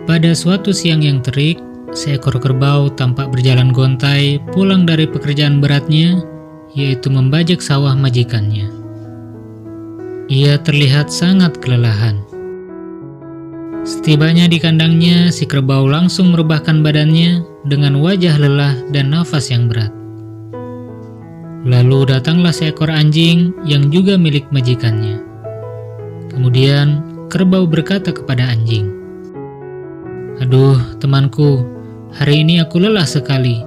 Pada suatu siang yang terik, seekor kerbau tampak berjalan gontai pulang dari pekerjaan beratnya, yaitu membajak sawah majikannya. Ia terlihat sangat kelelahan. Setibanya di kandangnya, si kerbau langsung merebahkan badannya dengan wajah lelah dan nafas yang berat. Lalu datanglah seekor anjing yang juga milik majikannya. Kemudian kerbau berkata kepada anjing, "Aduh, temanku, hari ini aku lelah sekali.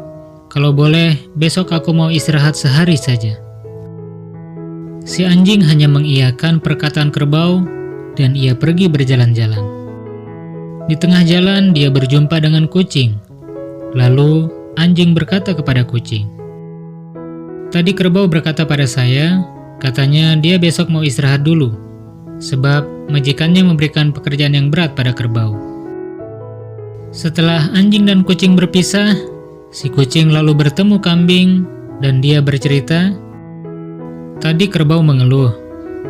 Kalau boleh, besok aku mau istirahat sehari saja." Si anjing hanya mengiyakan perkataan kerbau dan ia pergi berjalan-jalan. Di tengah jalan dia berjumpa dengan kucing. Lalu anjing berkata kepada kucing, "Tadi kerbau berkata pada saya, katanya dia besok mau istirahat dulu, sebab majikannya memberikan pekerjaan yang berat pada kerbau." Setelah anjing dan kucing berpisah, si kucing lalu bertemu kambing dan dia bercerita, "Tadi kerbau mengeluh.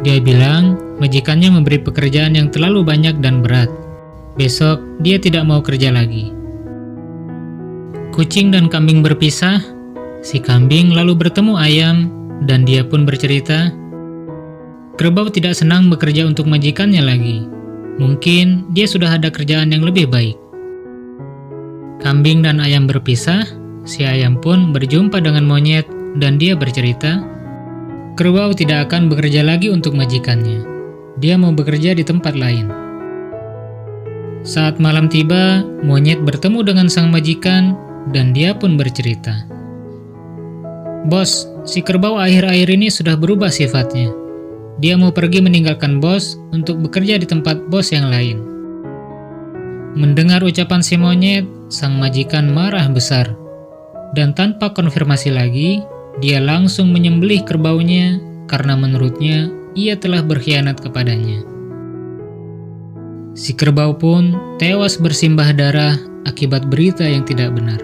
Dia bilang majikannya memberi pekerjaan yang terlalu banyak dan berat. Besok dia tidak mau kerja lagi." Kucing dan kambing berpisah, si kambing lalu bertemu ayam dan dia pun bercerita, "Kerbau tidak senang bekerja untuk majikannya lagi. Mungkin dia sudah ada kerjaan yang lebih baik." Kambing dan ayam berpisah, si ayam pun berjumpa dengan monyet dan dia bercerita, "Kerbau tidak akan bekerja lagi untuk majikannya. Dia mau bekerja di tempat lain." Saat malam tiba, monyet bertemu dengan sang majikan dan dia pun bercerita, "Bos, si kerbau akhir-akhir ini sudah berubah sifatnya. Dia mau pergi meninggalkan bos untuk bekerja di tempat bos yang lain." Mendengar ucapan si monyet, sang majikan marah besar. Dan tanpa konfirmasi lagi, dia langsung menyembelih kerbaunya karena menurutnya ia telah berkhianat kepadanya. Si kerbau pun tewas bersimbah darah akibat berita yang tidak benar.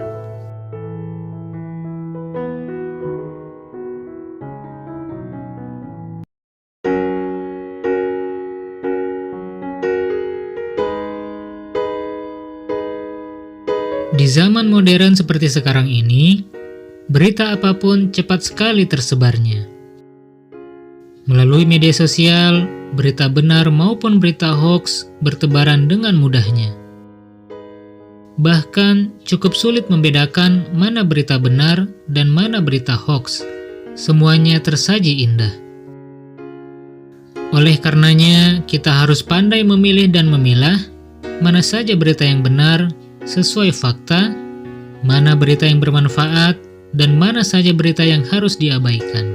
Di zaman modern seperti sekarang ini, berita apapun cepat sekali tersebarnya. Melalui media sosial, berita benar maupun berita hoax bertebaran dengan mudahnya. Bahkan cukup sulit membedakan mana berita benar dan mana berita hoax. Semuanya tersaji indah. Oleh karenanya, kita harus pandai memilih dan memilah mana saja berita yang benar sesuai fakta, mana berita yang bermanfaat, dan mana saja berita yang harus diabaikan.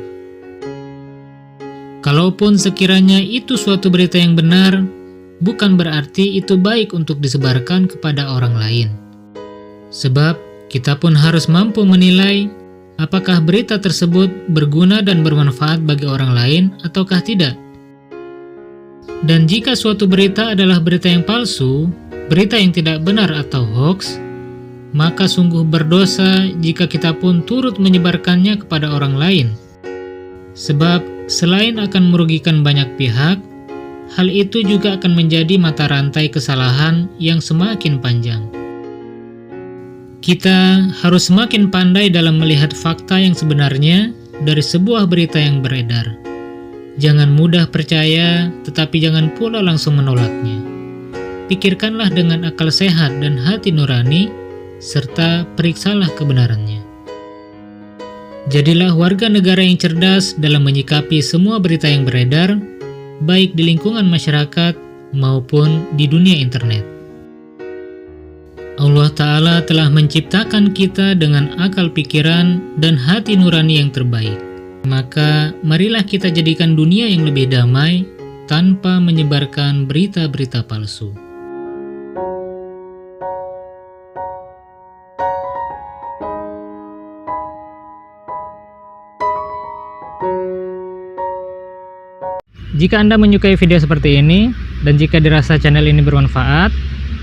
Kalaupun sekiranya itu suatu berita yang benar, bukan berarti itu baik untuk disebarkan kepada orang lain. Sebab kita pun harus mampu menilai apakah berita tersebut berguna dan bermanfaat bagi orang lain ataukah tidak. Dan jika suatu berita adalah berita yang palsu, berita yang tidak benar atau hoax, maka sungguh berdosa jika kita pun turut menyebarkannya kepada orang lain. Sebab selain akan merugikan banyak pihak, hal itu juga akan menjadi mata rantai kesalahan yang semakin panjang. Kita harus semakin pandai dalam melihat fakta yang sebenarnya dari sebuah berita yang beredar. Jangan mudah percaya, tetapi jangan pula langsung menolaknya. Pikirkanlah dengan akal sehat dan hati nurani, serta periksalah kebenarannya. Jadilah warga negara yang cerdas dalam menyikapi semua berita yang beredar, baik di lingkungan masyarakat maupun di dunia internet. Allah Ta'ala telah menciptakan kita dengan akal pikiran dan hati nurani yang terbaik. Maka marilah kita jadikan dunia yang lebih damai tanpa menyebarkan berita-berita palsu. Jika Anda menyukai video seperti ini, dan jika dirasa channel ini bermanfaat,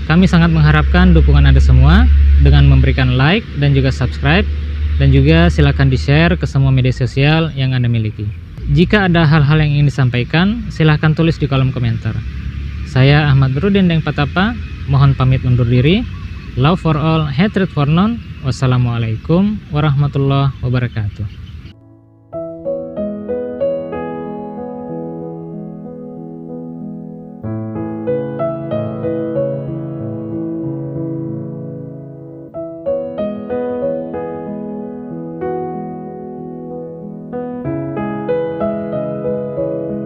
kami sangat mengharapkan dukungan Anda semua dengan memberikan like dan juga subscribe, dan juga silakan di-share ke semua media sosial yang Anda miliki. Jika ada hal-hal yang ingin disampaikan, silahkan tulis di kolom komentar. Saya Ahmad Rudin Deng Patapa, mohon pamit undur diri. Love for all, hatred for none. Wassalamualaikum warahmatullahi wabarakatuh.